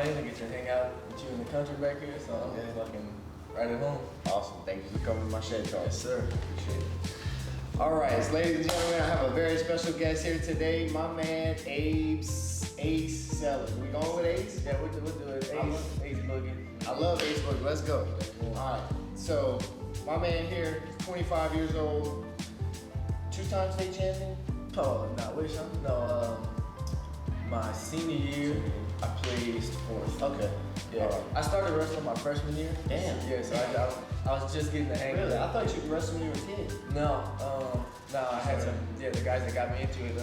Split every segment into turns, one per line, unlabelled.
I get to hang out with you in the country back here, so I'm fucking right at home.
Awesome. Thank you for coming to my shed talk.
Yes, sir.
Appreciate it. All right, so ladies and gentlemen, I have a very special guest here today. My man, Abe Sellers. We going with Ace?
Yeah, we'll do it. Ace Boogie.
I love Ace Boogie. Let's go. All right. So my man here, 25 years old, 2-time state champion.
Oh, no, my senior year, I placed 4th.
Okay.
Yeah.
Right.
I started wrestling my freshman year.
Damn.
Yeah, so I was just getting the hang of it.
Really? I thought you wrestled when you were a kid.
No, I had the guys that got me into it,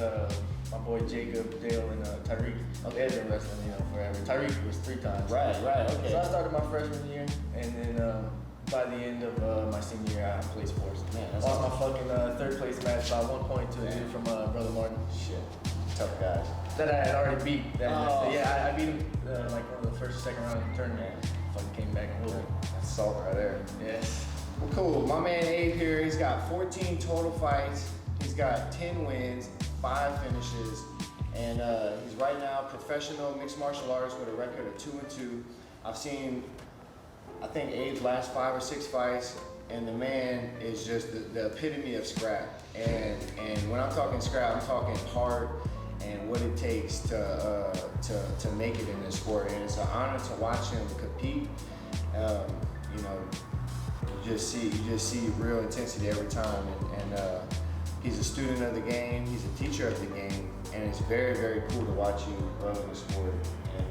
my boy Jacob, Dale, and Tyreek. They've been wrestling, forever. Tyreek was 3 times.
Right, okay.
So I started my freshman year, and then by the end of my senior year, I placed 4th.
Man, that's
lost
awesome.
my fucking 3rd place match by 1 point to a dude from Brother Martin.
Shit. Tough guys.
That I had already beat. I beat him like one of the first or second round of the tournament. Fucking came back and whooped him.
That's salt right there.
Yes.
Well, cool. My man Abe here, he's got 14 total fights. He's got 10 wins, 5 finishes, and he's right now professional mixed martial artist with a record of 2-2. I've seen, I think, Abe's last 5 or 6 fights, and the man is just the epitome of scrap. And when I'm talking scrap, I'm talking heart and what it takes to make it in this sport. And it's an honor to watch him compete. You just see real intensity every time, and he's a student of the game, he's a teacher of the game, and it's very, very cool to watch you grow in the sport.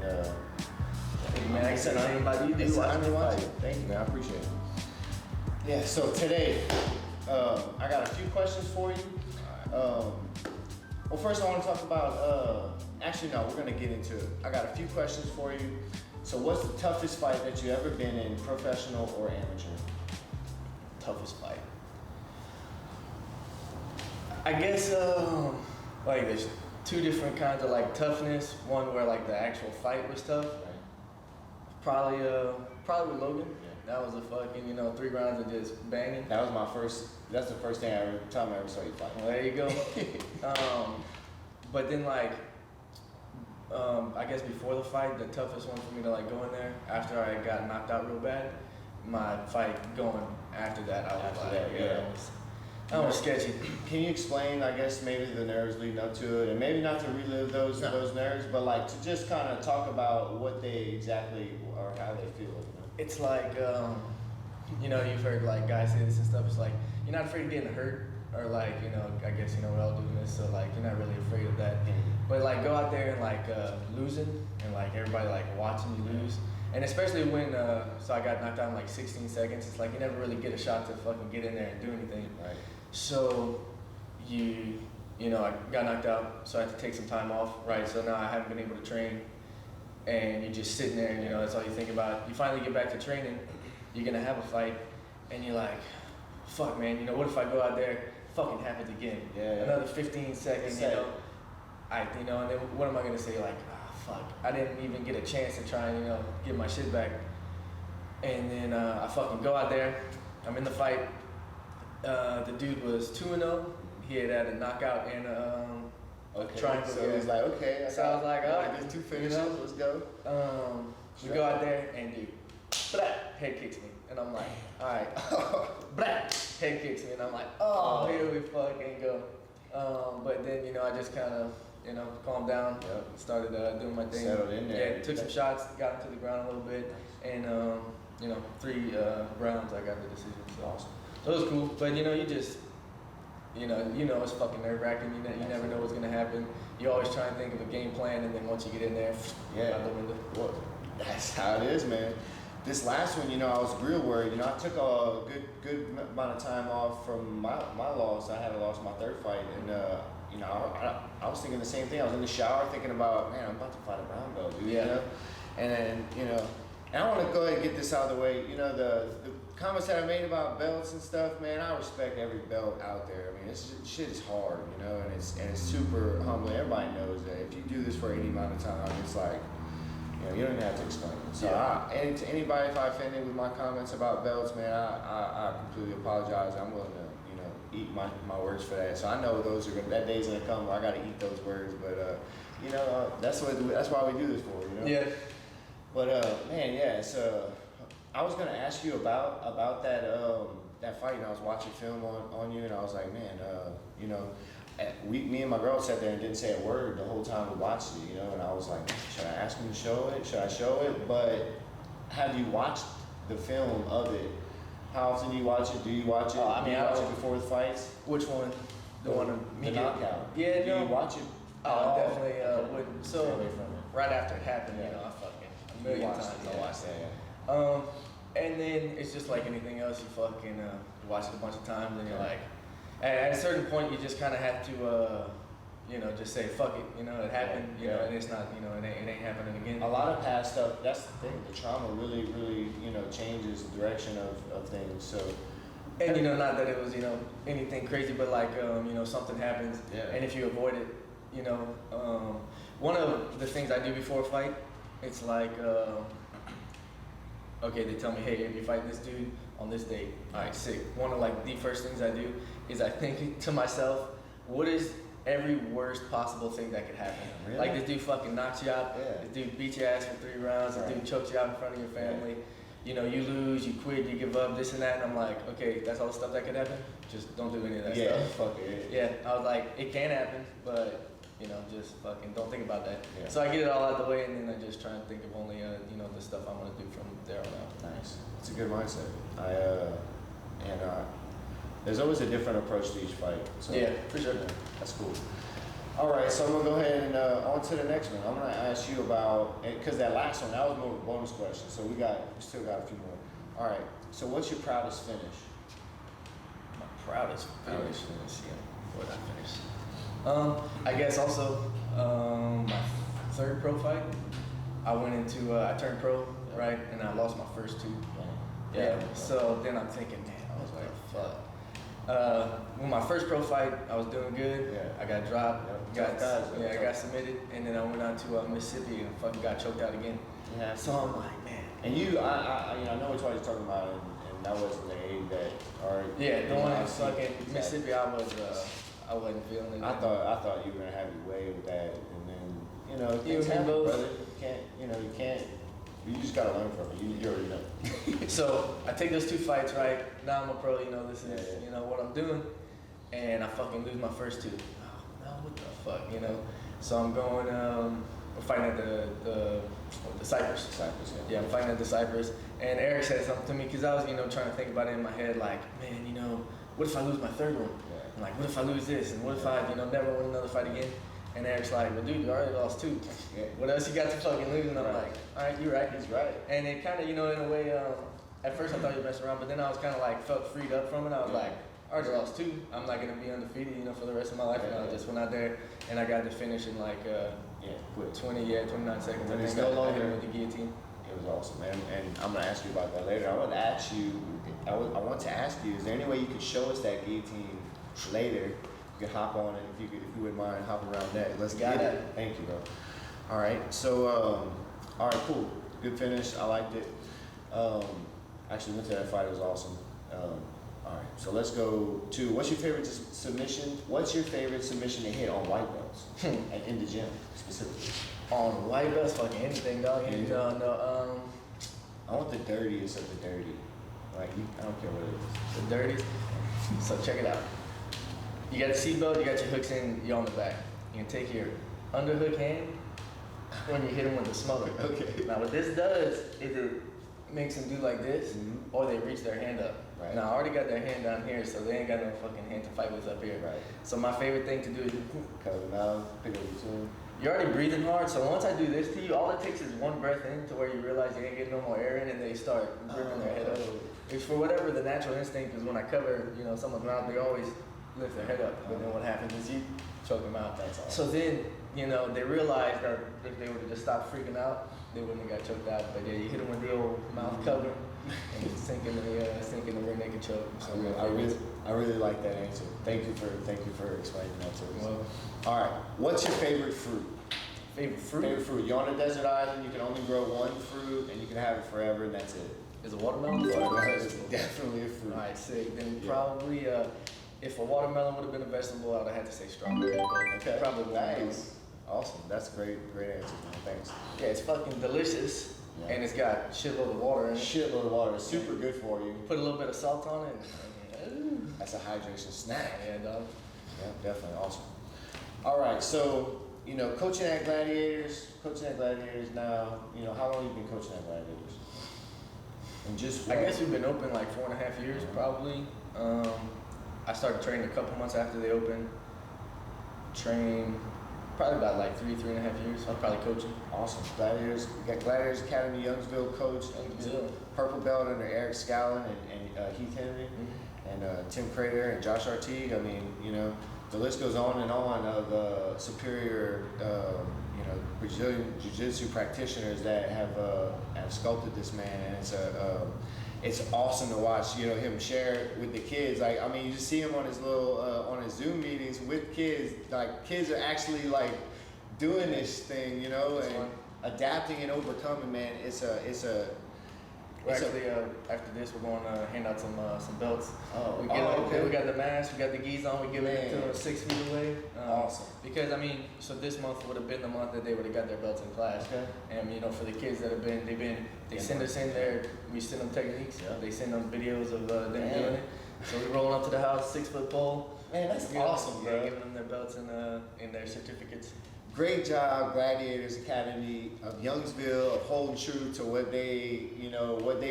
And
man, I said I ain't about you.
It's an honor to watch you. Thank you, man. I appreciate it. Yeah. So today, I got a few questions for you. Well, first I want to talk about. Actually, no, we're gonna get into it. I got a few questions for you. So, what's the toughest fight that you ever been in, professional or amateur?
Toughest fight. I guess like there's 2 different kinds of like toughness. One where like the actual fight was tough.
Right.
Probably with Logan. Yeah. That was a fucking 3 rounds of just banging.
That was my first. That's the first time I ever saw you fight.
Well, there you go. But then like I guess before the fight, the toughest one for me to like go in there after I got knocked out real bad. My fight going after that, I was that was sketchy.
Can you explain, I guess, maybe the nerves leading up to it, and maybe not to relive those nerves, but like to just kind of talk about what they exactly or how they feel.
It's like you've heard like guys say this and stuff. It's like you're not afraid of getting hurt, or like I guess we're all doing this, so like you're not really afraid of that. But like go out there and like losing, and like everybody like watching you lose. And especially when, so I got knocked out in like 16 seconds, it's like you never really get a shot to fucking get in there and do anything.
Right.
So I got knocked out, so I had to take some time off, right? So now I haven't been able to train, and you're just sitting there, and that's all you think about. You finally get back to training, you're gonna have a fight, and you're like, fuck man, what if I go out there, fucking happens again?
Yeah.
Another 15 seconds, and then what am I gonna say? Like, fuck, I didn't even get a chance to try and, get my shit back. And then I fucking go out there, I'm in the fight. The dude was 2-0. He had a knockout and a triangle.
So he's like, okay.
So I was like, all right,
there's 2 finishes, let's go.
We go out there and dude, blah, head kicks me. And I'm like, all right, blah, head kicks me. And I'm like, oh, here we fucking go. But then, I just kind of, calmed down, started doing my thing.
Settled in there.
Yeah, took some shots, got into the ground a little bit, and 3 rounds I got the decision. So awesome. So it was cool, but you just, it's fucking nerve wracking. You never know what's gonna happen. You always try and think of a game plan, and then once you get in there, out the window.
Well, that's how it is, man. This last one, I was real worried. I took a good amount of time off from my loss. I had lost my 3rd fight, and I was thinking the same thing. I was in the shower thinking about, man, I'm about to fight a brown belt, dude.
Yeah.
And then and I want to go ahead and get this out of the way. The comments that I made about belts and stuff, man, I respect every belt out there. I mean, this shit is hard, and it's super humbling. Everybody knows that if you do this for any amount of time, it's like, you don't even have to explain it. So and to anybody, if I offended with my comments about belts, man, I completely apologize. I'm willing to, eat my words for that. So I know that day's gonna come where I gotta eat those words, but that's why we do this for,
Yeah.
But man, yeah, it's I was gonna ask you about that fight, and I was watching film on you, and I was like, man, you know, me and my girl sat there and didn't say a word the whole time we watched it, you know, and I was like, should I ask him to show it? Should I show it? But have you watched the film of it? How often do you watch it? Do you watch it?
I mean,
do you watch it before the fights?
Which one? The one
The knockout.
Yeah,
do
no.
you watch it?
Oh, definitely would.
Stay
So
away from it.
right after it happened,
Yeah.
you know, I fucking a million times I watched it.
Yeah.
And then it's just like anything else, you fucking watch it a bunch of times, and you're like, at a certain point, you just kind of have to, you know, just say fuck it, you know, it happened, you know, and it's not, you know, it ain't happening again.
A lot of past stuff, that's the thing, the trauma really, you know, changes the direction of things, so.
And you know, not that it was, you know, anything crazy, but like, you know, something happens, and if you avoid it, you know, one of the things I do before a fight, it's like, okay, they tell me, hey, you're fighting this dude on this date. All right, sick. One of like the first things I do is I think to myself, what is every worst possible thing that could happen?
Really?
Like this dude fucking knocks you out.
Yeah.
This dude beats your ass for 3 rounds. This dude chokes you out in front of your family. You know, you lose, you quit, you give up, this and that. And I'm like, okay, that's all the stuff that could happen. Just don't do any of that stuff.
Fuck it.
Yeah, I was like, it can happen, but you know, just fucking don't think about that.
Yeah.
So I get it all out the way, and then I just try and think of only, you know, the stuff I'm gonna do from there on out.
Nice. It's a good mindset. There's always a different approach to each fight. So,
Yeah, for sure.
That's cool. All right, so I'm gonna go ahead and on to the next one. I'm gonna ask you about, because that last one, that was more of a bonus question. So we still got a few more. All right. So what's your proudest finish?
My proudest finish. Let's see, what did I finish? I guess also my third pro fight. I went into I turned pro, right, and I lost my first 2. Yeah. So then I'm thinking, man, I was like, fuck. When my first pro fight, I was doing good.
Yeah.
I got dropped.
Yeah.
I got submitted, and then I went on to Mississippi and fucking got choked out again.
Yeah.
So I'm like, man.
And you, I know which one you're talking about, and that wasn't the Abe that, or
Yeah, the one in fucking Mississippi, I wasn't feeling it.
I thought you were gonna have your way with that, and then you know,
You
things
and
happen,
both.
brother. You can't. You just gotta learn from it. You already know.
So I take those 2 fights, right? Now I'm a pro, you know, this is,
Yeah.
you know, what I'm doing. And I fucking lose my first 2. Oh, no, what the fuck, you know? So I'm going, we're fighting at the Cypress.
Cypress,
Yeah, I'm fighting at the Cypress. And Eric said something to me, because I was, you know, trying to think about it in my head, like, man, you know, what if I lose my 3rd one?
Yeah.
I'm like, what if I lose this? And what if I, you know, never win another fight again? And Eric's like, well, dude, you already lost 2.
Yeah.
What else you got to fucking lose? And I'm
Right.
like, all right, you're right.
He's right.
And it kind of, you know, in a way, at first I thought you were messing around, but then I was kind of like, felt freed up from it. I was like, I already lost 2. I'm not going to be undefeated, you know, for the rest of my life. And I just went out there and I got to finish in like
Quick.
29 seconds.
And
I
it's
think
no
I hit
longer-
him with the guillotine.
It was awesome, man. And I'm gonna ask you about that later. I want to ask you. I want to ask you. Is there any way you could show us that guillotine later? You could hop on it if you wouldn't mind hopping around that. Let's
Got
get
it.
it. Thank you, bro. All right. So, all right, cool. Good finish. I liked it. Actually went to that fight. It was awesome. All right. So let's go to what's your favorite submission? What's your favorite submission to hit on white belts and in the gym specifically?
On white belts, fucking anything, dog.
Yeah.
No,
I want the dirtiest of the dirty. Like, I don't care what it is.
the dirty. So check it out. You got the seatbelt, you got your hooks in, you're on the back. You can take your underhook hand when you hit them with the smother.
Okay.
Now what this does is it makes them do like this,
Mhm.
or they reach their hand up.
Right.
Now I already got their hand down here, so they ain't got no fucking hand to fight with up here.
Right.
So my favorite thing to do is
Cover the mouth, pick up your chin.
you're already breathing hard, so once I do this to you, all it takes is one breath in to where you realize you ain't getting no more air in, and they start gripping their head up. It's for whatever the natural instinct is. When I cover, you know, someone's mouth, they always lift their head up. But then what happens is you choke them out.
That's all.
So then, you know, they realize that if they would have just stopped freaking out, they wouldn't have got choked out. But yeah, you hit them with the old mouth cover, and you sink in the rear naked choke. So
I really like that answer. Thank you for explaining that to us.
Well,
All right. What's your favorite fruit?
favorite fruit
Favorite fruit. You're on a desert island. You can only grow one fruit, and you can have it forever, and that's it.
is a watermelon.
It's definitely a fruit.
All right, sick. Then
Yeah.
probably if a watermelon would have been a vegetable, I would have had to say strawberry. But
Okay.
probably watermelon.
Nice. Awesome. That's great. Great answer, man. Thanks.
Yeah, it's fucking delicious.
Yeah.
And it's got shitload of water in it.
Shitload of water. It's super good for you.
Put a little bit of salt on it.
That's a hydration snack.
Yeah, dog.
Yeah, definitely awesome. All right, so coaching at Gladiators now. How long you been coaching at Gladiators? And just
I guess we've been open like 4.5 years probably. I started training a couple months after they opened. Trained probably about like 3.5 years. I was probably coaching.
Awesome. Gladiators. We got Gladiators Academy, Youngsville coach. Purple belt under Eric Scallon and Heath Henry. Mm-hmm. And Tim Crater and Josh Artigue. I mean, the list goes on and on of superior, Brazilian Jiu-Jitsu practitioners that have sculpted this man, and it's awesome to watch. Him share with the kids. You just see him on his little on his Zoom meetings with kids. Like kids are actually like doing this thing, and adapting and overcoming. Man,
After this, we're going to hand out some belts.
Oh,
okay. We got the mask, we got the gis on. We give it to them 6 feet away.
Awesome.
Because so this month would have been the month that they would have got their belts in class.
Okay.
And for the kids that have been, they send us in there. We send them techniques. Yeah. They send them videos of them doing it. So we rolling up to the house, 6-foot pole.
Man, that's awesome, bro.
Yeah, giving them their belts and their certificates.
Great job, Gladiators Academy of Youngsville, of holding true to what they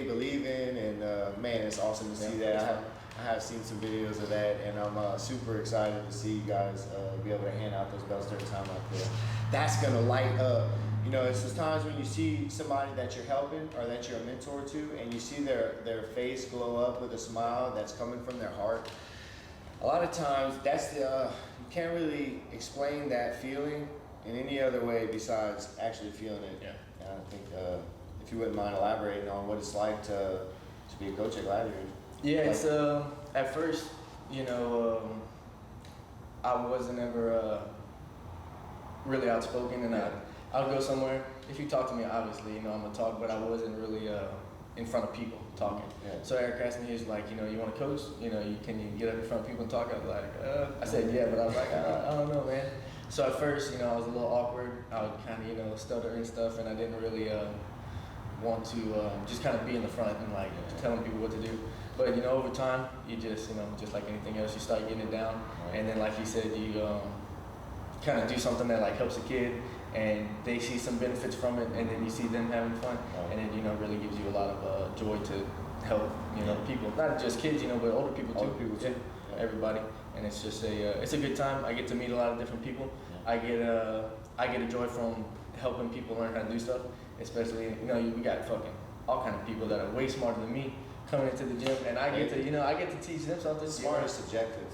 believe in, and man, it's awesome to see that. I have seen some videos of that, and I'm super excited to see you guys be able to hand out those belts during time out there. That's gonna light up. It's those times when you see somebody that you're helping or that you're a mentor to, and you see their face glow up with a smile that's coming from their heart. A lot of times, that's you can't really explain that feeling in any other way besides actually feeling it.
Yeah.
And I think if you wouldn't mind elaborating on what it's like to be a coach at Gladiators.
Yeah, it's at first, I wasn't ever really outspoken, and I would go somewhere. If you talk to me, obviously, I'm gonna talk, but I wasn't really in front of people talking.
Yeah.
So Eric asked me, he's like, you want to coach? Can you get up in front of people and talk? I was like, I said yeah, but I was like, I don't know, man. So at first, I was a little awkward. I would kind of, stutter and stuff, and I didn't really want to just kind of be in the front and like telling people what to do. But over time, you just, just like anything else, you start getting it down, and then like you said, you kind of do something that like helps a kid, and they see some benefits from it, and then you see them having fun, and then really gives you a lot of joy to help people, not just kids, but older people too.
Older people too.
Yeah. Everybody. And it's just it's a good time. I get to meet a lot of different people. Yeah. I get a joy from helping people learn how to do stuff. Especially, we got fucking all kind of people that are way smarter than me coming into the gym, and I get to teach them something.
Smart is subjective.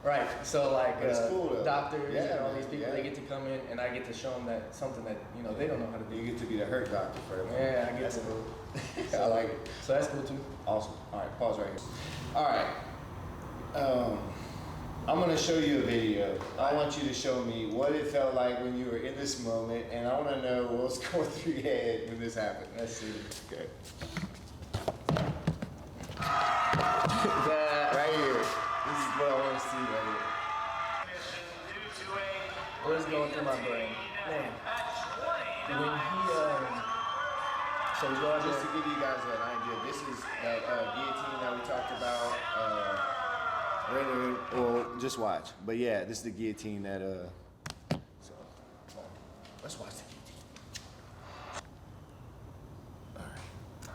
Right. So like
cool,
doctors and all these people, they get to come in, and I get to show them that something that they don't know how to do.
You get to be the hurt doctor for them.
Yeah, I get to.
Cool. I like it.
So that's cool too.
Awesome. All right, pause right here. All right. I'm gonna show you a video. I want you to show me what it felt like when you were in this moment, and I want to know what was going through your head when this happened.
Let's see.
Okay.
That
right here. This is what I want to see right here.
What is going through my brain? Man, when he so we go out
just to give you guys an idea, this is that guillotine that we talked about. Well, just watch. But yeah, this is the guillotine that so let's watch the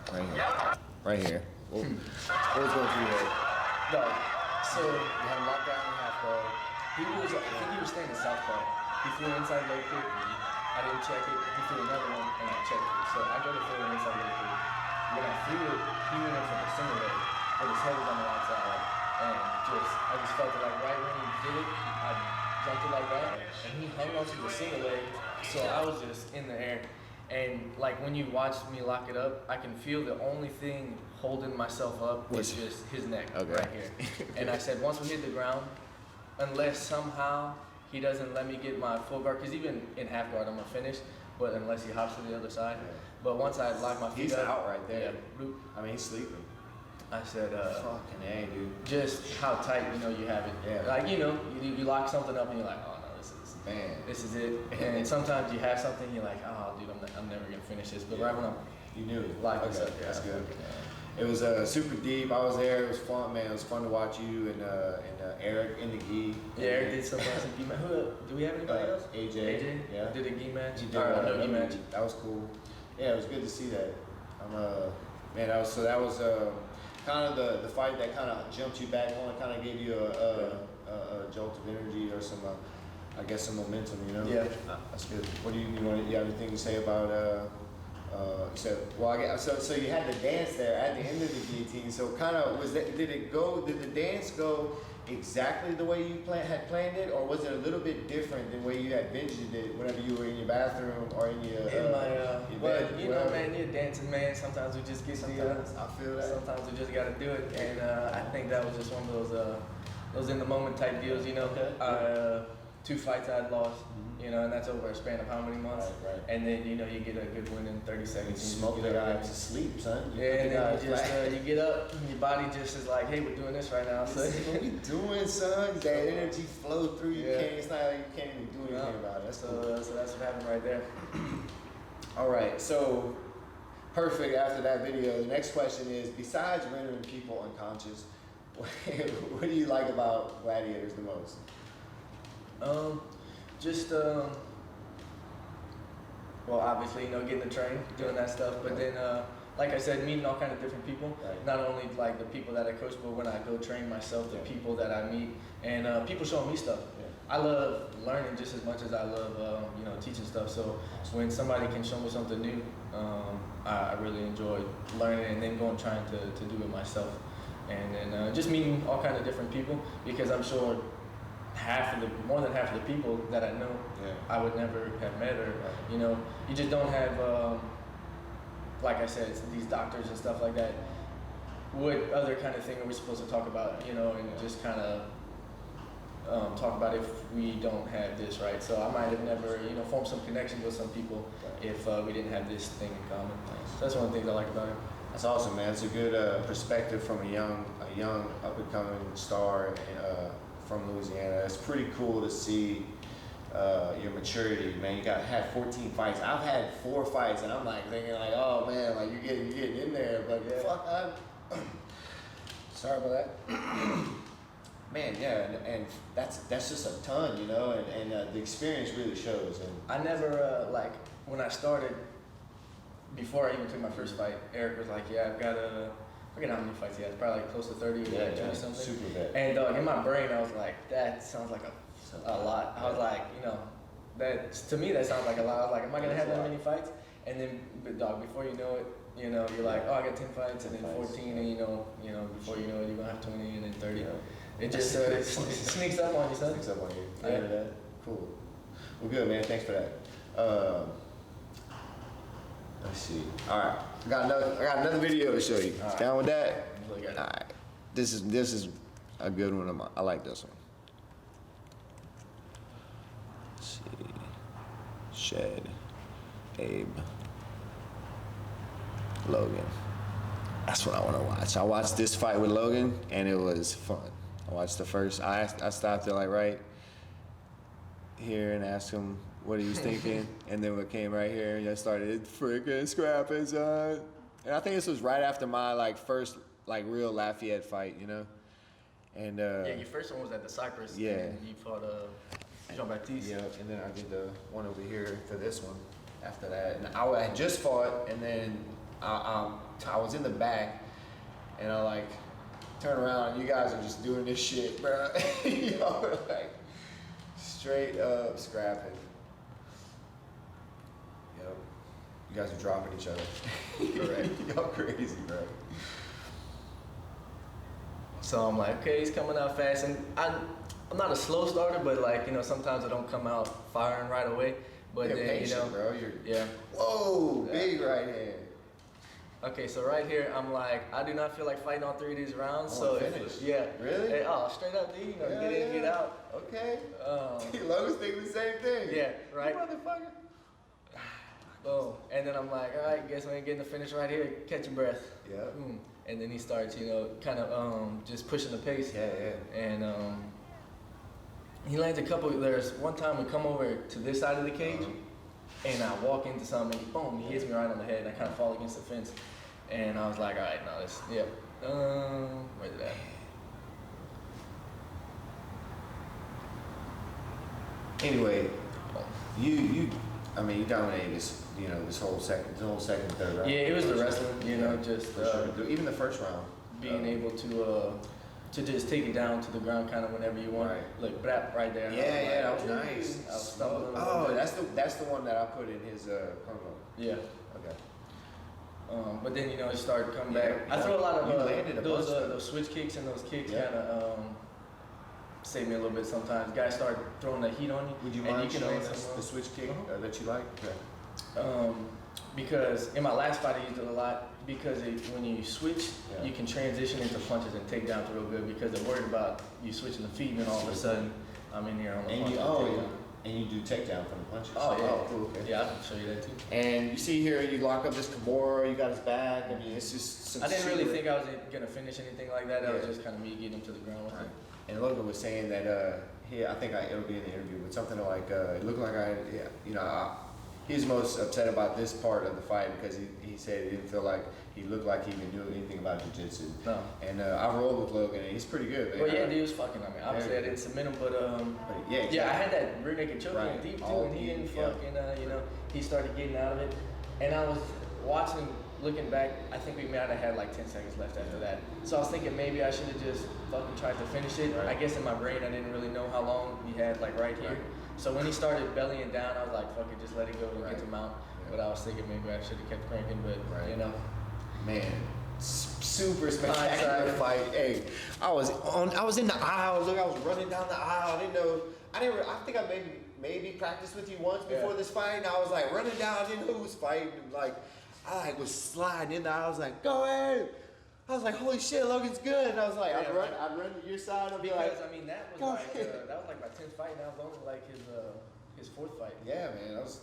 guillotine. Right here. What was going through your head?
No. So
you had him locked down in half guard.
I think he was standing southpaw. He threw an inside leg kick. I didn't check it. He threw another one, and I checked it. So I go to throw an inside leg kick. When I threw it, he went in from the single leg, but his head was on the outside. And I just felt it like right when he did it, I jumped it like that, and he hung onto the single leg, so I was just in the air. And like when you watch me lock it up, I can feel the only thing holding myself up was just his neck right here. And I said, once we hit the ground, unless somehow he doesn't let me get my full guard, because even in half guard I'm gonna finish, but unless he hops to the other side. Yeah. But once I lock my feet
he's
up,
out right there.
Yeah,
I mean, he's sleeping.
I said,
fucking A, dude.
Just how tight, you have it.
Yeah.
Like, you lock something up and you're like, oh no, this is
Man,
this is it. And sometimes you have something, you're like, oh, dude, I'm never gonna finish this. But right when I'm
you knew it.
like
Okay,
this up,
that's
yeah,
good. It was super deep. I was there. It was fun, man. It was fun to watch you and Eric in the gi.
Yeah, Eric did some gi match. Do we have anybody else?
AJ. Yeah.
Did a gi match.
He did
no gi match.
That was cool. Yeah, it was good to see that. Man, that was kind of the fight that kind of jumped you back on, kind of gave you a jolt of energy or some, I guess, some momentum. You know.
Yeah.
That's good. What do you have anything to say about? You said, well, I guess, so you had the dance there at the end of the guillotine. So kind of did the dance go exactly the way you had planned it, or was it a little bit different than the way you had envisioned it whenever you were in your bathroom or in your
your bed, you know, man, you're dancing, man. Sometimes we just get
I feel that.
Sometimes we just gotta do it, and I think that was just one of those in the moment type deals, you know.
Okay.
2 fights I'd lost, you know, and that's over a span of how many months?
Right.
And then, you know, you get a good win in 30 seconds.
You smoke the guy to sleep, son.
Yeah, and then you just you get up, and your body just is like, hey, we're doing this right now. So
what we doing, son? That energy flow through you. It's not like you can't even do anything about it.
So that's what happened right there.
All right, so perfect. After that video, the next question is: besides rendering people unconscious, what do you like about gladiators the most?
Well, obviously, you know, getting to train, doing that stuff, but then, like I said, meeting all kind of different people.
Right.
Not only like the people that I coach, but when I go train myself, the people that I meet, and people showing me stuff. I love learning just as much as I love, you know, teaching stuff. So when somebody can show me something new, I really enjoy learning and then going trying to do it myself, and then just meeting all kind of different people, because I'm sure more than half of the people that I know, I would never have met, or you know, you just don't have, like I said, these doctors and stuff like that. What other kind of thing are we supposed to talk about, you know, and just kind of talk about if we don't have this, right? So I might have never, you know, formed some connection with some people if we didn't have this thing in common. So that's one of the things I like about it.
That's awesome, man. It's a good perspective from a young up and coming star from Louisiana. It's pretty cool to see your maturity, man. You had 14 fights. I've had 4 fights, and I'm like thinking like, oh man, like you're getting in there, but fuck, sorry about that. Man, yeah, and that's just a ton, you know, and the experience really shows. And
I never like when I started. Before I even took my first fight, Eric was like, "Yeah, I've got I forget how many fights he has, probably like close to 30 or 20 something."
Super vet.
And in my brain, I was like, "That sounds like a lot." I was like, you know, that to me that sounds like a lot. I was like, "Am I gonna have that many fights?" And then, dog, before you know it, you know, you're like, "Oh, I got 10 fights, and then 14, and you know, before you know it, you're gonna have 20, and then 30."
Yeah.
It just it sneaks up on you, son.
Sneaks up on you. I hear that. Cool. Well, good, man. Thanks for that. Let's see. All right, I got another video to show you.
All right.
Down with that?
All
right. This is a good one. I like this one. Let's see. Shed. Abe. Logan. That's what I want to watch. I watched this fight with Logan, and it was fun. I watched the first. I stopped it like right here and asked him what he was thinking, and then we came right here and I started freaking scrapping, son. And I think this was right after my like first like real Lafayette fight, you know. And
yeah, your first one was at the Cypress.
Yeah.
And you fought Jean-Baptiste.
Yeah, and then I did the one over here for this one after that. And I had just fought, and then I was in the back, and I like turn around, and you guys are just doing this shit, bro. You know, like straight up scrapping. Yep. You guys are dropping each other.
Correct.
Y'all crazy, bro.
So I'm like, okay, he's coming out fast, and I'm not a slow starter, but like, you know, sometimes I don't come out firing right away. But
You're
then,
patient,
you know,
bro.
yeah.
Whoa, big right hand.
Okay, so right here, I'm like, I do not feel like fighting all 3 of these rounds.
Oh,
so
finish.
Yeah.
Really?
Hey, straight up, dude. You know, get in, get out.
Okay.
Um,
Logan's thinking the same thing.
Yeah, right.
You motherfucker.
Boom. And then I'm like, all right, guess we ain't getting the finish right here. Catch your breath.
Yeah.
And then he starts, you know, kind of just pushing the pace.
Yeah.
And He lands a couple. There's one time we come over to this side of the cage, and I walk into something, and boom, he hits me right on the head, and I kind of fall against the fence. And I was like, all right, no, this, yep. Where's it at?
Anyway, you dominated this, this whole second, third round.
Yeah, it was the wrestling, just
sure. Even the first round,
being able to just take it down to the ground kind of whenever you want.
Right.
Look, right there.
Yeah, that was nice.
I was stumbling.
Oh, that's the one that I put in his promo.
Yeah.
Okay.
But then it started coming back. I throw a lot of those switch kicks and those kicks kind of save me a little bit sometimes. Guys start throwing the heat on you.
Would you mind showing us the switch kick that you like? Okay.
Because in my last fight I used it a lot because when you switch, you can transition into punches and takedowns real good because they're worried about you switching the feet and then all of a sudden I'm in here on the punch.
And you do takedown from the punches.
Oh, yeah.
Oh, cool. Okay.
Yeah, I can show you that too.
And you see here, you lock up this Kimura, you got his back. I mean, it's just some
I didn't really think I was going to finish anything like that. That was just kind of me getting him to the ground with it.
And Logan was saying that, I think it'll be in the interview, but something like, it looked like he was most upset about this part of the fight because he said he didn't feel like he looked like he even knew anything about jiu-jitsu. No. And I rolled with Logan, and he's pretty good, man.
Well, yeah, dude was fucking. I mean, obviously I didn't submit him, but
exactly.
I had that rear naked choke in deep too, and he didn't fucking. He started getting out of it, and I was watching, looking back. I think we might have had like 10 seconds left after that. So I was thinking maybe I should have just fucking tried to finish it. Right. I guess in my brain I didn't really know how long we had like right here. So when he started bellying down, I was like, fuck it, just let it go and get him out. But I was thinking maybe I should have kept cranking, but
Man, super spectacular fight. Hey, I was in the aisle. Look, I was running down the aisle. I think I maybe practiced with you once before this fight. And I was like running down. I didn't know who was fighting. Like I was sliding in there. I was like, go ahead. I was like, holy shit, Logan's good. And I was like, I'd run to your side. I'd be like,
I mean, that was like my 10th fight. Now it was only like his 4th fight.
Yeah, man, that was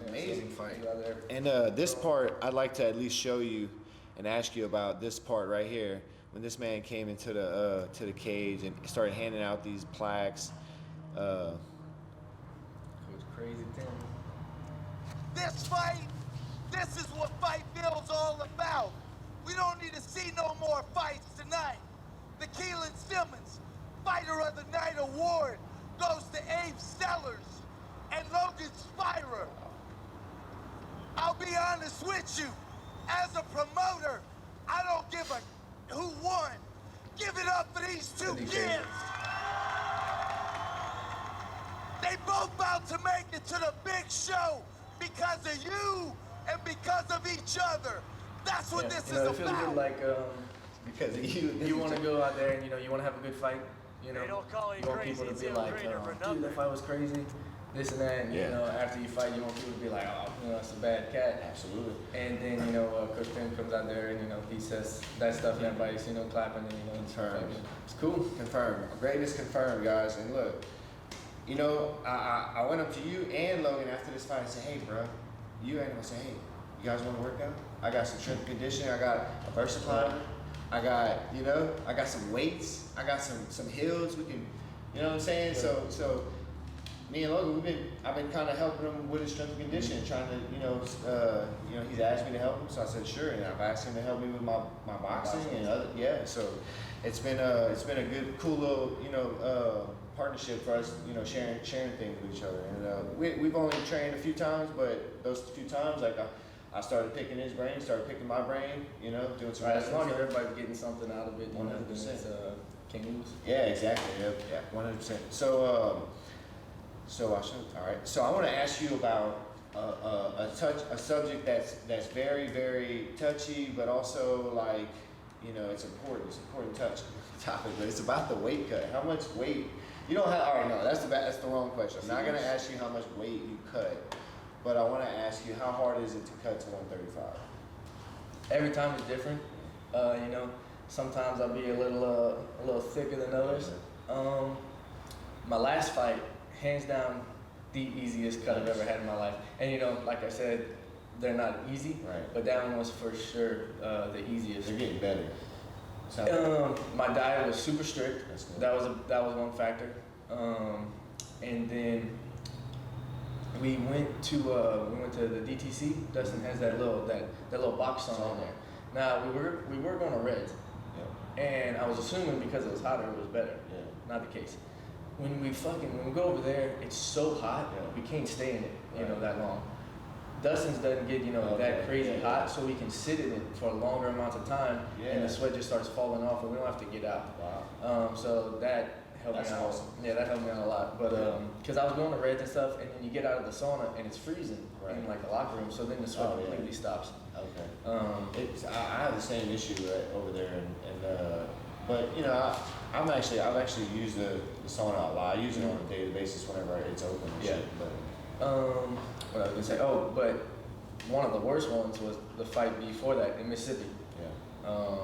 amazing fight. And this part, I'd like to at least show you and ask you about this part right here. When this man came into the cage and started handing out these plaques.
It was crazy, Tim.
This fight, this is what Fight Field's all about. We don't need to see no more fights tonight. The Keelan Simmons Fighter of the Night Award goes to Abe Sellers and Logan Spira. I'll be honest with you. As a promoter, I don't give a who won. Give it up for these two kids. They both about to make it to the big show because of you and because of each other. That's what this is about.
It feels good like because you want to go out there and you want to have a good fight. You want people to be like, dude, that fight was crazy. This and that, and after you fight, you want people to be like, oh, it's a bad cat.
Absolutely.
And then, Coach Tim comes out there and, he says that stuff and everybody's, clapping and,
confirmed.
It's cool.
Confirmed. Greatness confirmed, guys. And look, I went up to you and Logan after this fight and said, hey, bro, you ain't gonna say, hey, you guys want to work out? I got some strength and conditioning. I got a versatile. I got, I got some weights. I got some hills. We can, you know what I'm saying?
Yeah.
So me and Logan, I've been kind of helping him with his strength and conditioning, trying to, he's asked me to help him, so I said sure, and I've asked him to help me with my boxing and other, so it's been a good, cool little, partnership for us, sharing things with each other, and we've only trained a few times, but those few times, like I started picking his brain, started picking my brain, doing some.
Right, as long as everybody's getting something out of it,
100%.
Can't lose.
Yeah, exactly. Yeah, 100%. So all right. So I want to ask you about a subject that's very, very touchy, but also like it's important. It's an important topic, but it's about the weight cut. How much weight? You don't have. All right, no, that's the wrong question. I'm not gonna ask you how much weight you cut, but I want to ask you how hard is it to cut to 135?
Every time is different. Sometimes I'll be a little thicker than others. My last fight, hands down, the easiest cut I've ever had in my life. And like I said, they're not easy.
Right.
But that one was for sure the easiest.
They're getting better.
My diet was super strict. That was one factor. And then we went to the DTC. Dustin has that little box sauna in there. Now we were going to Reds, and I was assuming because it was hotter it was better.
Yeah.
Not the case. When we go over there, it's so hot we can't stay in it that long. Dustin's doesn't get that crazy hot, so we can sit in it for longer amounts of time, and the sweat just starts falling off, and we don't have to get out.
Wow.
So that helped me out.
Awesome.
Yeah, that helped me out a lot. But because I was going to Reds and stuff, and then you get out of the sauna and it's freezing in like the locker room, so then the sweat completely stops.
Okay. I have the same issue over there, and but I've actually used the sauna a lot. I use it on a daily basis whenever it's open. And shit, but
what I was gonna say? Oh, but one of the worst ones was the fight before that in Mississippi.
yeah,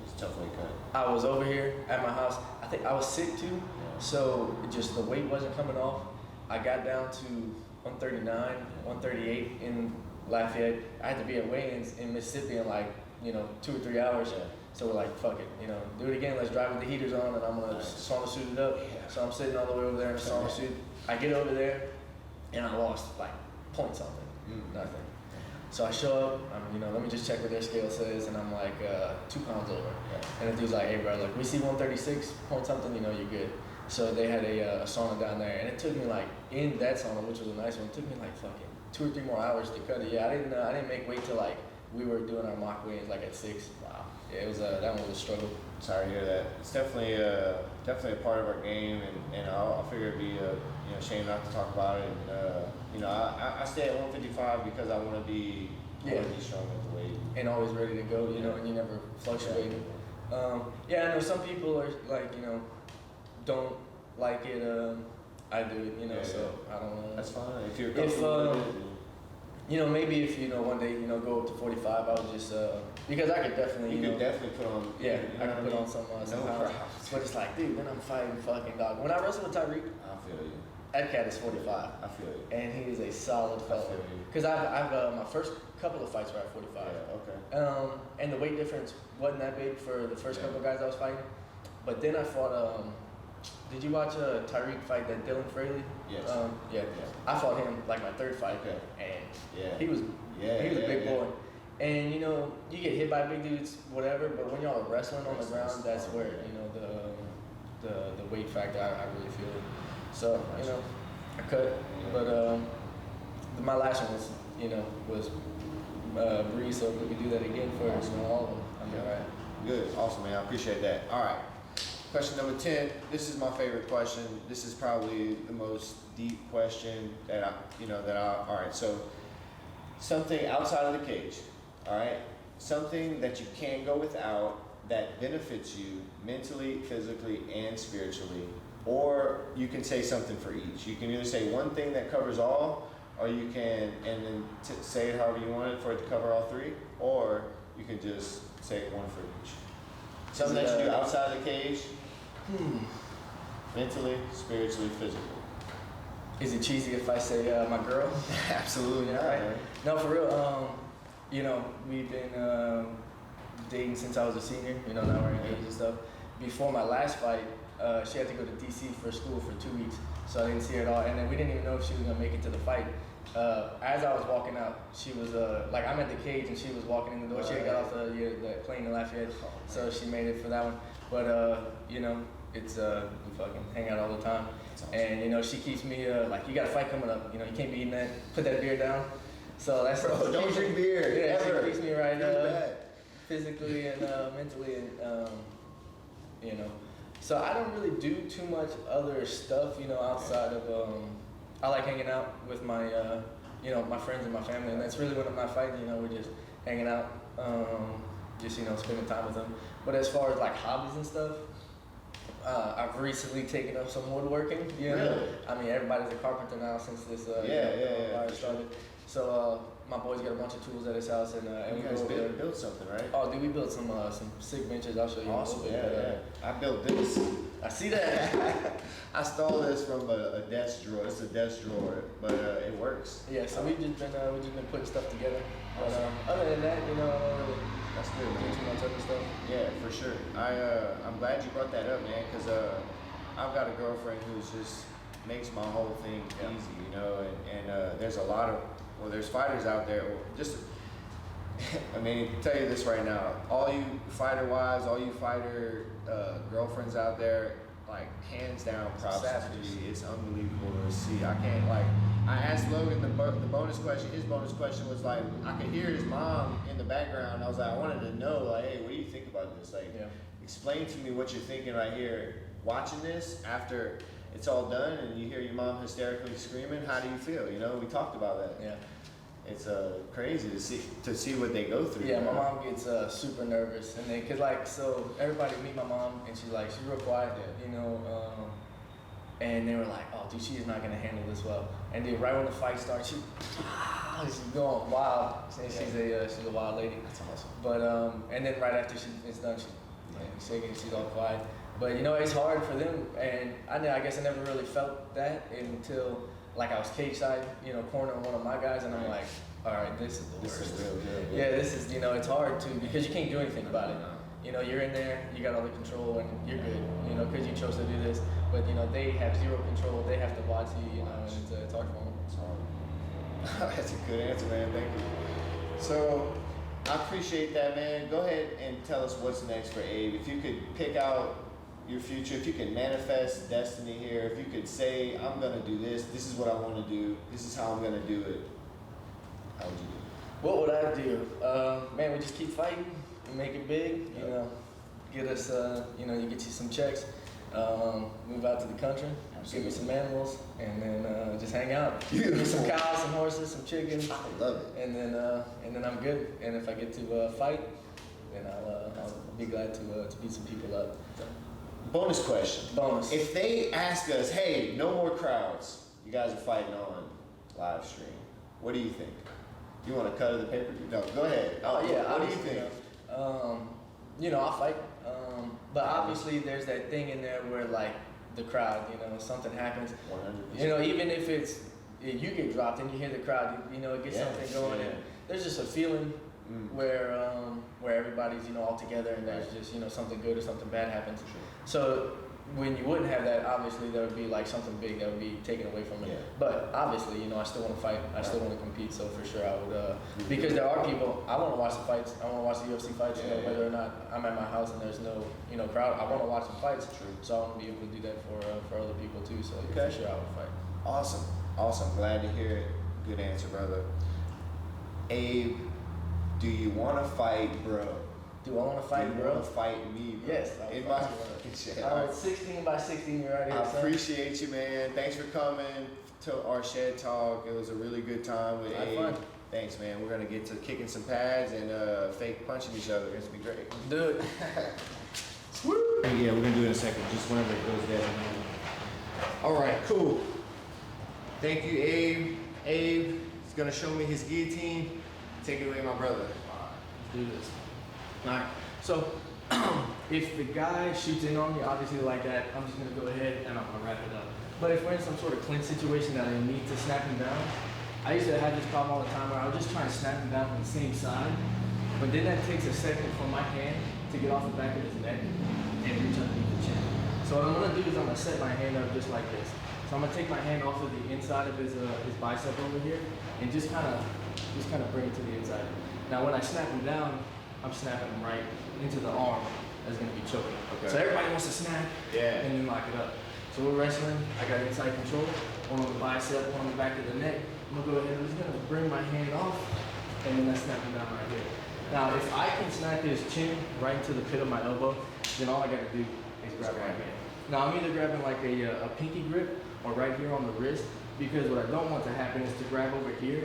it's a tough weight cut.
I was over here at my house. I think I was sick too, so just the weight wasn't coming off. I got down to 139, 138 in Lafayette. I had to be at weigh-ins in Mississippi in like 2 or 3 hours.
Yeah.
So we're like, fuck it, do it again. Let's drive with the heaters on, and I'm gonna sauna suit it up.
Yeah.
So I'm sitting all the way over there in a sauna suit. I get over there, and I lost like point something, nothing. So I show up. Let me just check what their scale says, and I'm like 2 pounds over.
Yeah.
And the dude's like, hey bro, like we see 136 point something, you're good. So they had a sauna down there, and it took me like in that sauna, which was a nice one. It took me like fucking 2 or 3 more hours to cut it. Yeah, I didn't make weight till like we were doing our mock weigh-ins like at 6. Wow. Yeah, it was that one was a struggle.
Sorry to hear that. It's definitely a part of our game, and I figure it'd be a shame not to talk about it. And I stay at 155 because I want to be strong at the weight
and always ready to go. And you never fluctuate. I know some people are like don't like it. I do it. So I don't know.
That's fine if you're comfortable with it.
Maybe if one day go up to 45, I would just because I could definitely
you could definitely put on
I could put on some pounds. But it's like, dude, then I'm fighting fucking dog. When I wrestled with Tyreek,
I feel you.
that cat is 45.
I feel you.
And he is a solid fella. Because I've my first couple of fights were at 45.
Yeah, okay.
And the weight difference wasn't that big for the first couple of guys I was fighting. But then I fought. Did you watch Tyreek fight that Dylan Fraley?
Yes.
Yeah. I fought him like my third fight, and he was a big boy. And you get hit by big dudes, whatever. But when y'all are wrestling on the ground, that's where the weight factor I really feel it. So I cut, but my last one was Bree. So if we could do that again for all of them, I'll be alright.
Good, awesome, man. I appreciate that. All right. Question number 10. This is my favorite question. This is probably the most deep question that all right. So something outside of the cage, all right? Something that you can't go without that benefits you mentally, physically, and spiritually. Or you can say something for each. You can either say one thing that covers all, or you can, and then say it however you want it for it to cover all 3, or you can just say one for each. Something that you do outside the cage, mentally, spiritually, physically.
Is it cheesy if I say my girl?
Absolutely not.
Right? No, for real. We've been dating since I was a senior. Now we're engaged and stuff. Before my last fight, she had to go to DC for school for 2 weeks, so I didn't see her at all. And then we didn't even know if she was gonna make it to the fight. As I was walking out, she was like, I'm at the cage and she was walking in the door. She had got off the plane in Lafayette, so she made it for that one. But it's we fucking hang out all the time. Awesome. And she keeps me like, you got a fight coming up. You can't be eating that. Put that beer down. So that's
don't drink beer.
Yeah,
ever.
She keeps me right physically and mentally and So I don't really do too much other stuff, outside of I like hanging out with my my friends and my family, and that's really when I'm not fighting. We're just hanging out, just spending time with them. But as far as like hobbies and stuff, I've recently taken up some woodworking.
Really?
I mean, everybody's a carpenter now since this virus started. So my boy's got a bunch of tools at his house, and
you
we
guys
go
built something, right?
Oh, dude, we built some sick benches. I'll show you.
Awesome.
In a little bit.
I built this.
I see that.
I stole this from a desk drawer. It's a desk drawer, but it works.
Yeah, so we've just been putting stuff together. But other than that,
that's good,
do
man.
too much other stuff.
Yeah, for sure. I'm glad you brought that up, man, because I've got a girlfriend who's just makes my whole thing easy, you know, and there's a lot of, well, there's fighters out there, or just, I mean, tell you this right now, all you fighter wives, all you fighter girlfriends out there, like hands down props to you. It's unbelievable to see. I can't, like, I asked Logan the bonus question. His bonus question was like, I could hear his mom in the background. I was like, I wanted to know, like, hey, what do you think about this? Like, explain to me what you're thinking right here. Watching this after it's all done and you hear your mom hysterically screaming, how do you feel? You know, we talked about that.
Yeah.
It's crazy to see what they go through.
Yeah, my mom gets super nervous, and then, cause like, so everybody meet my mom, and she's real quiet, you know, and they were like, oh, dude, she is not gonna handle this well. And then right when the fight starts, she's going wild. And she's a wild lady.
That's awesome.
But and then right after it's done, she's shaking, she's all quiet. But you know, it's hard for them, and I guess I never really felt that until like I was cage side, you know, cornering one of my guys, and I'm like, all right, this is the worst.
This is real good.
Yeah, this is, you know, it's hard too because you can't do anything about it. You know, you're in there, you got all the control, and you're good, you know, because you chose to do this. But you know, they have zero control. They have to watch you, you know, and it's hard for them.
It's hard. That's a good answer, man. Thank you. So I appreciate that, man. Go ahead and tell us what's next for Abe. If you could pick out your future, if you could manifest destiny here, if you could say, I'm gonna do this, this is what I want to do, this is how I'm gonna do it, how would you do it?
What would I do? Man, we just keep fighting, make it big, you know, get us, you know, you get you some checks, move out to the country, give me some animals, and then just hang out. Give me some cows, some horses, some chickens.
I love it.
And then I'm good. And if I get to fight, then I'll be glad to beat some people up. So.
Bonus question.
Bonus.
If they ask us, hey, no more crowds, you guys are fighting on live stream, what do you think? You want to cut of the pay-per-view? No, go ahead.
Oh yeah.
What do you think?
You know, I'll fight. But obviously, there's that thing in there where like the crowd, you know, something happens.
100%.
You know, even if you get dropped and you hear the crowd, you know, it gets something going. And there's just a feeling where everybody's, you know, all together, and there's just, you know, something good or something bad happens.
Sure.
So when you wouldn't have that, obviously there would be like something big that would be taken away from it.
Yeah.
But obviously, you know, I still want to fight. I still want to compete. So for sure, I would. Because there are people. I want to watch the fights. I want to watch the UFC fights. You know, whether or not I'm at my house and there's no, you know, crowd. I want to watch the fights.
True.
So I want to be able to do that for other people too. So for sure, I would fight.
Awesome. Glad to hear it. Good answer, brother. Abe, do you want to fight, bro?
Do I want to fight,
do you want to fight me, bro?
Yes.
In my fucking
All right, 16 by 16, you're right here.
I appreciate you, man. Thanks for coming to our shed talk. It was a really good time with Abe.
Fun.
Thanks, man. We're gonna get to kicking some pads and fake punching each other. It's gonna be great.
Do it.
Woo! Yeah, we're gonna do it in a second. Just whenever it goes down. All right, cool. Thank you, Abe. Abe is gonna show me his guillotine. Take it away, my brother.
Let's do this. Alright, so if the guy shoots in on me, obviously like that, I'm just gonna go ahead and I'm gonna wrap it up. But if we're in some sort of clinch situation that I need to snap him down, I used to have this problem all the time where I would just try and snap him down from the same side, but then that takes a second for my hand to get off the back of his neck and reach underneath the chin. So what I'm gonna do is I'm gonna set my hand up just like this. So I'm gonna take my hand off of the inside of his bicep over here and just kind of bring it to the inside. Now when I snap him down, I'm snapping him right into the arm that's gonna be choking. Okay. So everybody wants to snap and then lock it up. So we're wrestling, I got inside control, one on the bicep, one on the back of the neck. I'm gonna go ahead and I'm just gonna bring my hand off and then I snap him down right here. Now if I can snap his chin right into the pit of my elbow, then all I gotta do is grab my hand. Now I'm either grabbing like a pinky grip or right here on the wrist, because what I don't want to happen is to grab over here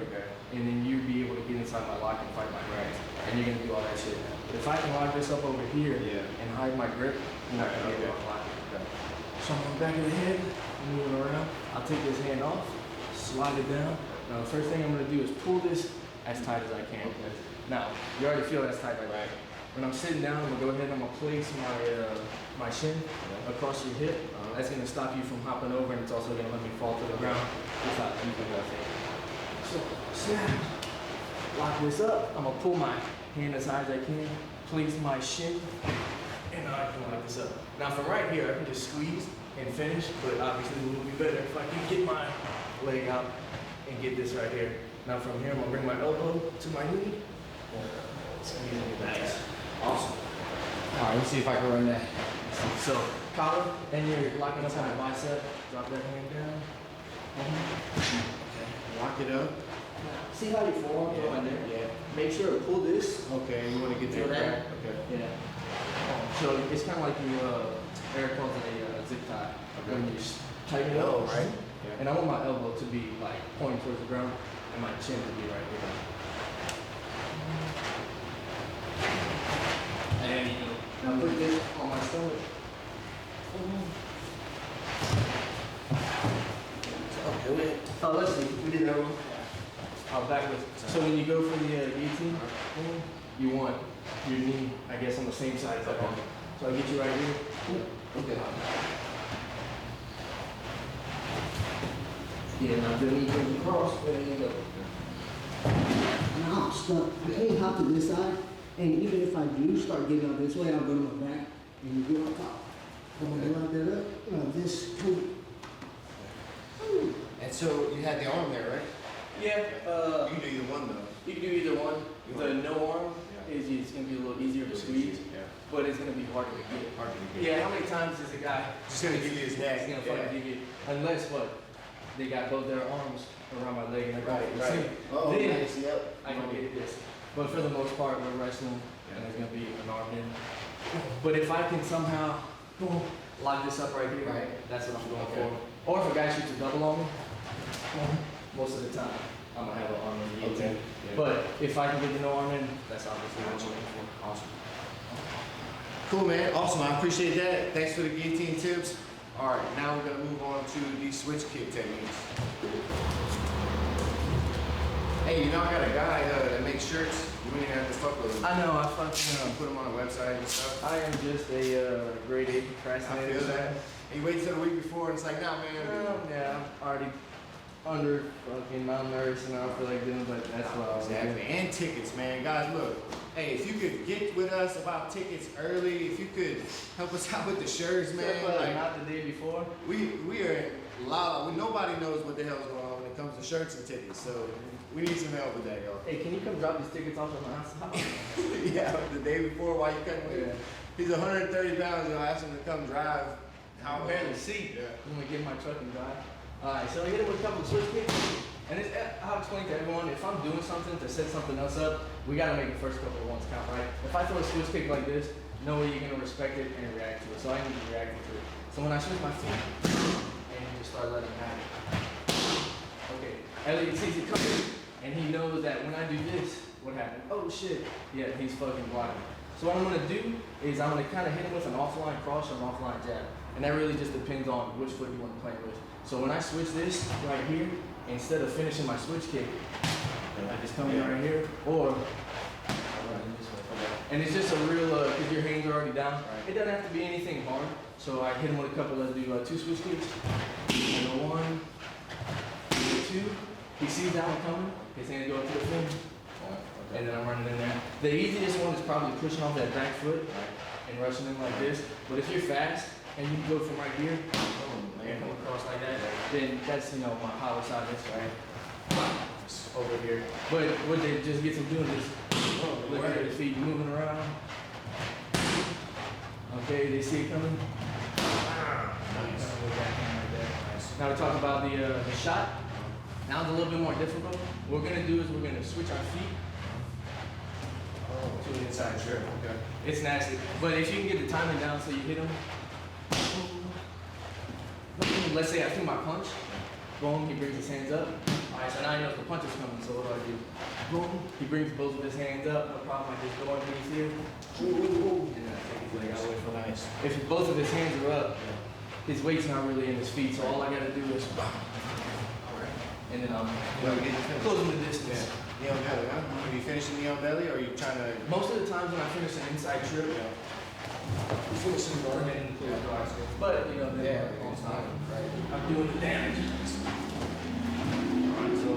and then you be able to get inside my lock and fight my grabs. And you're gonna do all that shit. But if I can lock this up over here and hide my grip, you're not gonna get my lock. So I'm on the back of the head, moving around. I'll take this hand off, slide it down. Now the first thing I'm gonna do is pull this as tight as I can. Now, you already feel that's tight right? When I'm sitting down, I'm gonna go ahead and I'm gonna place my shin across your hip. That's gonna stop you from hopping over, and it's also gonna let me fall to the ground without using that thing. So, snap, lock this up. I'm gonna pull my hand as high as I can, place my shin, and I can lock this up. Now from right here, I can just squeeze and finish, but obviously it would be better if I can get my leg out and get this right here. Now from here, I'm gonna bring my elbow to my knee. Nice. Awesome.
All right, let's see if I can run that.
So, collar, and you're locking up on the bicep. Drop that hand down.
Okay. Lock it up.
See how your forearm go in there?
Yeah.
Make sure to pull this.
Okay, you want to get
Feel
that
that?
crack? Okay.
Yeah. So it's kind of like you, Eric calls it a zip tie.
Okay.
When you tighten it up,
Oh, right. Yeah.
And I want my elbow to be like pointing towards the ground, and my chin to be right here. And now put this on my stomach.
Okay.
Oh, let's see. We did that one. Backwards. So when you go for the guillotine, you want your knee, I guess, on the same side as that one. So I get you right here.
Okay.
Yeah, now the knee goes across, and you go.
Now I'm stuck. I can't hop to this side, and even if I do start getting up this way, I'll go to my back, and you get on top. I'm gonna lock that up. This two.
And so you had the arm there, right?
Yeah,
You can do either one though.
you can do either one. The no arm is it's gonna be a little easier to squeeze,
Yeah.
but it's gonna be harder to get.
Hard to get.
Yeah, how many times is a guy
Just gonna give you his neck.
He's gonna fucking give you, unless what? They got both their arms around my leg and they're
Right,
going,
right.
see,
Oh,
then
nice. Yep.
I can get this. But for the most part, we're wrestling and there's gonna be an arm in. But if I can somehow, boom, lock this up right here,
Right.
that's what I'm going
Okay.
for. Or if a guy shoots a double on me, most of the time, I'm gonna have an arm in the guillotine.
Okay. Yeah.
But if I can get the no arm in, that's obviously what I'm looking for.
Awesome. Cool, man. Awesome. I appreciate that. Thanks for the guillotine tips. All right, now we're gonna move on to the switch kick techniques. Hey, you know I got a guy that makes shirts. You wouldn't even have to fuck with him.
I know, I fucking,
Put him on a website and stuff.
I am just a grade 8
I
procrastinator.
feel that. And you wait till the week before and it's like, nah, man.
Yeah, I'm already under fucking malnourished and I don't feel like doing, but that's what I was
Exactly.
doing.
And tickets, man. Guys, look. Hey, if you could get with us about tickets early, if you could help us out with the shirts, man. Like,
Not the day before.
we are loud. Nobody knows what the hell's going on when it comes to shirts and tickets. So we need some help with that, y'all.
Hey, can you come drop these tickets off at my house?
Yeah, the day before while you couldn't wait.
Yeah.
He's 130 pounds. You'll ask him to come drive.
I'll barely see.
Yeah.
I'm gonna get in my truck and drive. Alright, so I hit it with a couple of switch kicks. And it's, I'll explain to everyone, if I'm doing something to set something else up, we gotta make the first couple of ones count, right? If I throw a switch kick like this, no way you're gonna respect it and react to it. So I need to react to it. So when I switch my feet, and you just start letting it happen. Okay, Elliot sees it coming, and he knows that when I do this, what happened? Oh shit, yeah, he's fucking blocking. So what I'm gonna do is I'm gonna kind of hit him with an offline cross or an offline jab. And that really just depends on which foot you want to play with. So when I switch this right here, instead of finishing my switch kick, I just come in right here, or I run in this way. And it's just a real, because your hands are already down. It doesn't have to be anything hard. So I hit him with a couple, let's do 2 switch kicks. And 1, 2. He sees that one coming, his hands go up to the fin. And then I'm running in there. The easiest one is probably pushing off that back foot and rushing in like this. But if you're fast and you can go from right here and come across like that, then that's, you know, my power side, that's right over here. But what they just get them doing is look at their feet moving around. Okay, they see it coming. Now we talk about the shot. Now it's a little bit more difficult. What we're gonna do is we're gonna switch our feet to the inside.
Sure. Okay.
It's nasty, but if you can get the timing down so you hit him. Let's say I threw my punch. Boom, he brings his hands up. All right, so now he knows the punch is coming, so what do? Boom, he brings both of his hands up, no problem, I just go underneath here. And then I take his leg out away from him.
Nice.
If both of his hands are up, his weight's not really in his feet, so all I gotta do is, and then I'm closing the distance.
Knee on belly, huh? Are you finishing knee on belly or are you trying to?
Most of the times when I finish an inside trip, you finish in the guard and clear the guards. But, you know, then on time, I'm doing the damage. Alright, so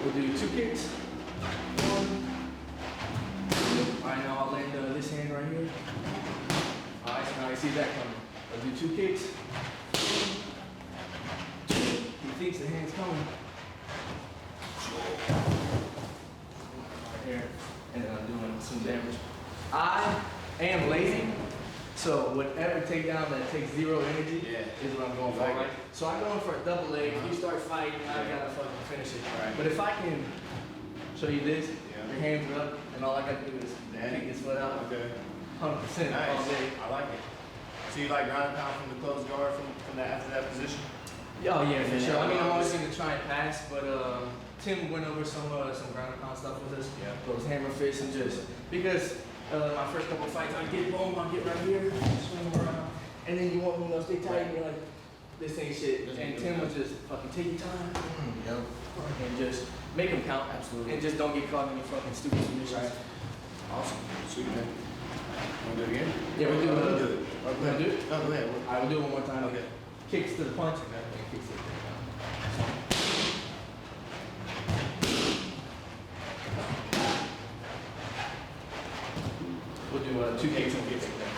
we'll do 2 kicks. 1. Alright, now I'll land this hand right here. Alright, so now I see that coming. I'll do 2 kicks. it's coming. Right here, and then I'm doing some damage. I am lazy, so whatever takedown that takes 0 energy is what I'm going for. Right? So I'm going for a double leg. You start fighting, I gotta fucking finish it. Right. But if I can show you this, your hands are up, and all I gotta do is kick this foot out. Okay. 100% all day.
I like it. So you like ground and pound from the closed guard from that after that position?
Oh yeah, for sure. I mean, I'm always gonna try and pass, but Tim went over some ground and pound stuff with us. Yeah. Those hammer fists and just because my first couple of fights, I get boom, I get right here, swing around, and then you want me to stay tight, and you're like, this ain't shit. And Tim was just fucking take your time, and just make them count. Absolutely. And just don't get caught in any fucking stupid submissions. Right.
Awesome. Sweet man. Want to do it again?
Yeah, we'll do it.
Do it.
We'll do it?
No, go ahead.
I will do it one more time.
Okay.
Kicks to the punch, and then kicks to the takedown. We'll do 2 kicks and kicks again.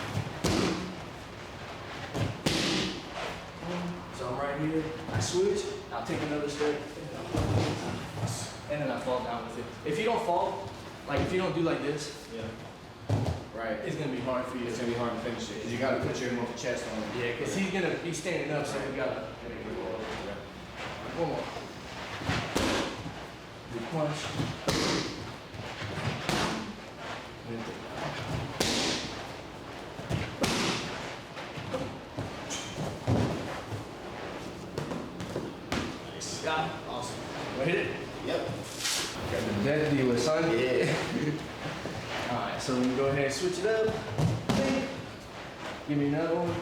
So I'm right here, I switch, I'll take another step, and then I fall down with it. If you don't fall, like if you don't do like this, right, it's gonna be hard for you.
It's gonna be hard to finish it. Cause you gotta put your chest on it.
Yeah, cause he's gonna be standing up, so we gotta. One more. Good punch. Nice. Yeah, awesome. Want to hit it? Yep. Got the death dealer, son. Yeah. Alright, so we can go ahead and switch it up. Give me another one.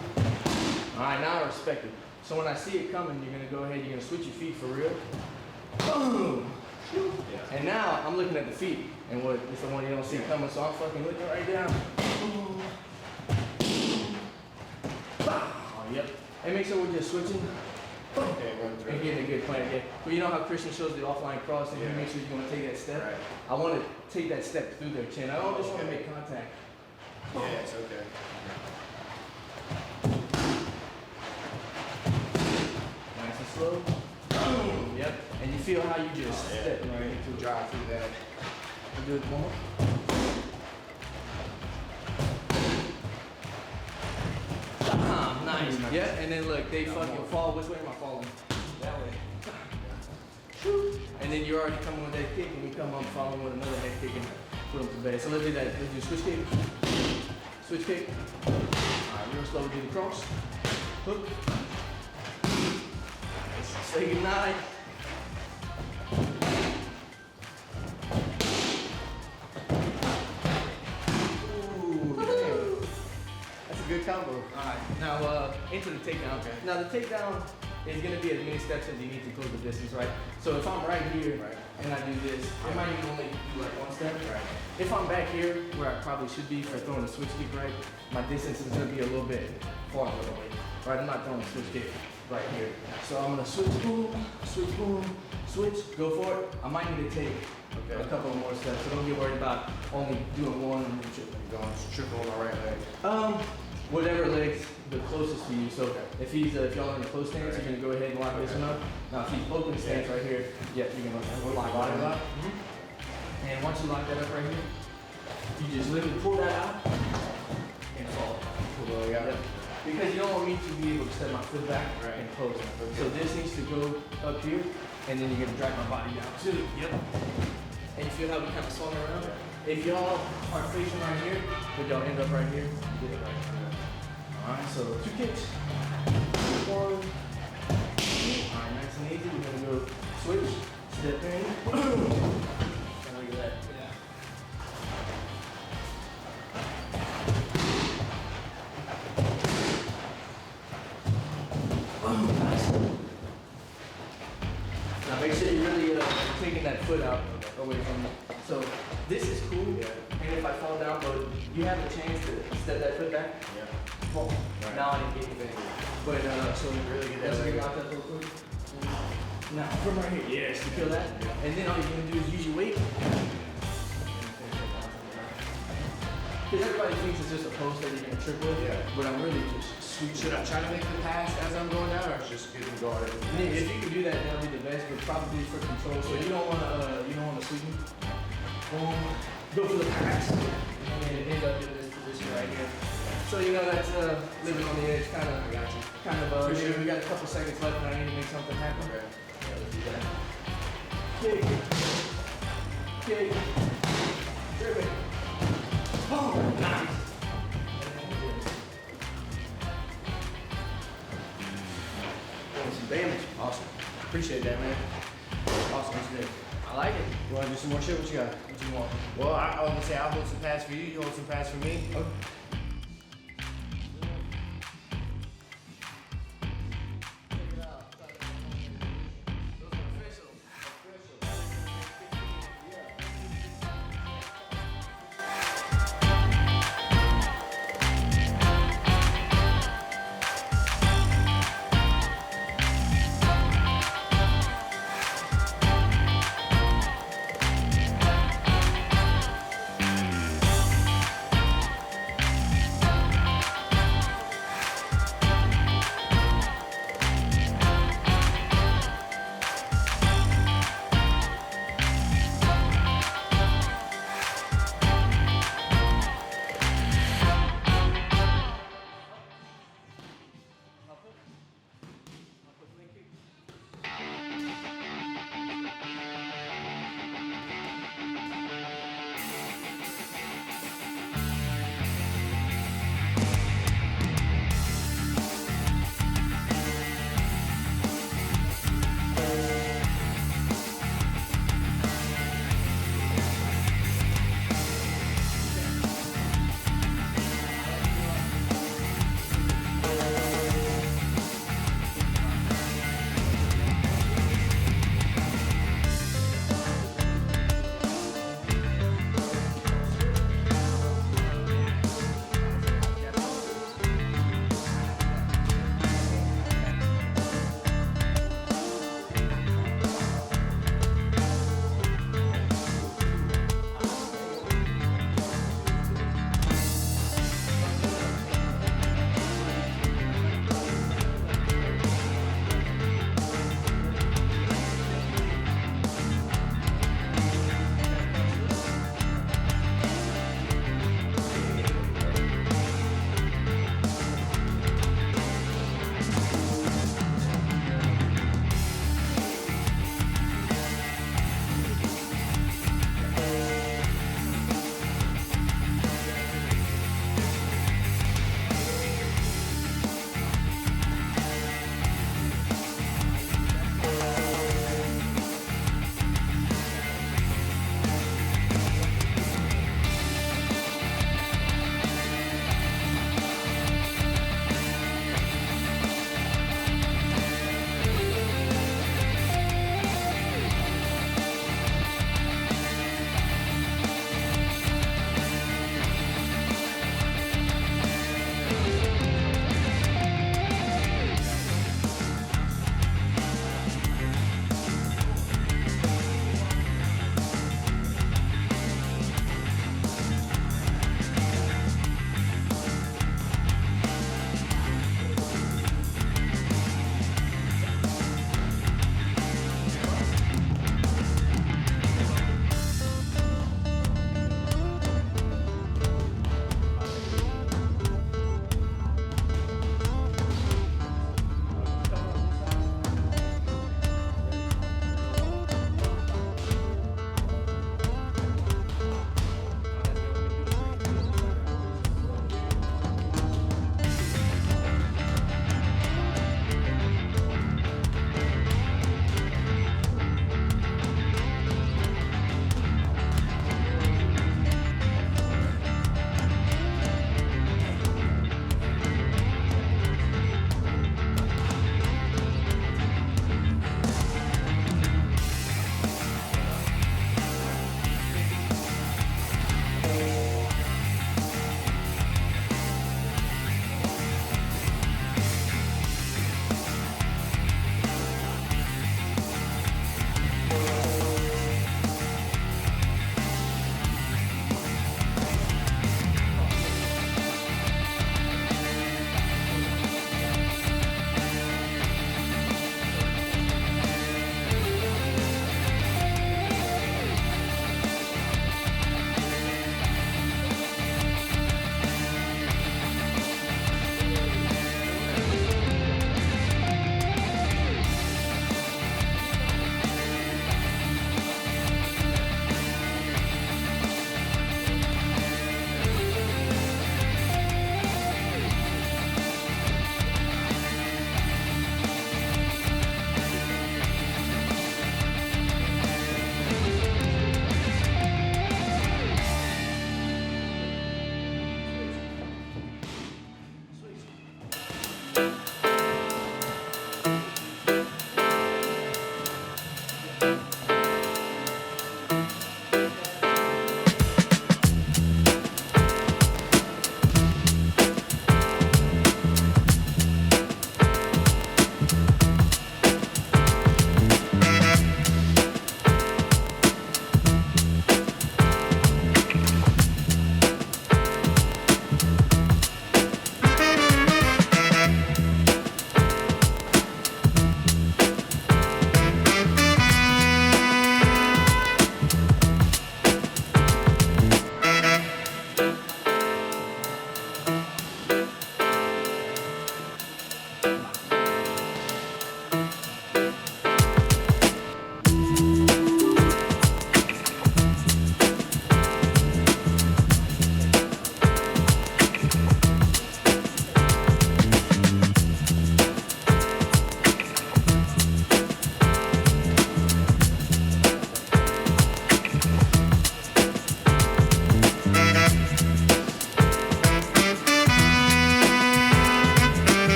Alright, now I respect it. So when I see it coming, you're gonna go ahead, you're gonna switch your feet for real. Boom! Yeah. And now I'm looking at the feet. And what it's the one you don't see coming, so I'm fucking looking right down. Boom. Oh, yep. And make sure we're just switching.
Okay, run through.
And getting a good plan, yeah. But you know how Christian shows the offline cross and you make sure you're gonna take that step? Right. I wanna take that step through their chin. I don't just wanna make contact.
Yeah, it's okay.
Nice and slow. Boom. Yep. And you feel how you just step right into
drive through that.
We'll do it more. Nice. Yeah, and then look, they fucking fall. Which way am I falling? That way. And then you're already coming with that kick, and we come up following with another head kick and put them to bed. So let's do that. Let's do switch kick. Switch kick. Alright, real slow, do the cross. Hook. Say goodnight. Ooh, that's a good combo. Alright, now into the takedown. Okay. Now the takedown is going to be as many steps as you need to close the distance, right? So if I'm right here and I do this, I might even only do like one step. Right. If I'm back here, where I probably should be for throwing a switch kick, right, my distance is going to be a little bit farther away, right? I'm not throwing a switch kick right here. So I'm going to switch, boom, switch, go for it. I might need to take a couple more steps, so don't get worried about only doing one and
Going triple on my right leg.
Whatever leg's the closest to you. So if y'all are in a close stance, you're gonna go ahead and lock this one up. Now if he's open stance right here, you're gonna lock it up. And once you lock that up right here, you just literally pull that out and fall. Pull the leg out. Yep. Because you don't want me to be able to step my foot back and close it. So this needs to go up here, and then you're gonna drag my body down too. Yep. And you feel how we kind of swung around? If y'all are facing right here, but y'all end up right here, get it right. Alright, so 2 kicks. 1. Alright, nice and easy. We're gonna go switch, step in. And look at that. Nice. Now make sure you're really taking that foot out away from it. So this is cool, and if I fall down, but you have a chance to step that foot back. Yeah. Fall. Right. Now I didn't get anything. But so really get that leg out that real quick. Now from right here, yes, you feel that? And then all you're gonna do is use your weight. Because everybody thinks it's just a post that you're gonna trip with, but I'm really just
Should I try to make the pass as I'm going down, or just get him guarded?
If you can do that, that'll be the best, but probably for control. So you don't wanna sweep him. Boom. Go for the pass. And then end up in this position right here. So that's living on the edge, kind of.
I got you.
Here, we got a couple seconds left, and I need to make something happen.
Okay.
Yeah, let's do that. Kick. Kick. Driven. Oh, nice. Doing some damage.
Awesome. Appreciate that, man. Awesome. What's good?
I like it.
You want to do some more shit? What you got?
What you want?
Well, I was gonna say I'll hold some pass for you. You hold some pass for me.
Okay.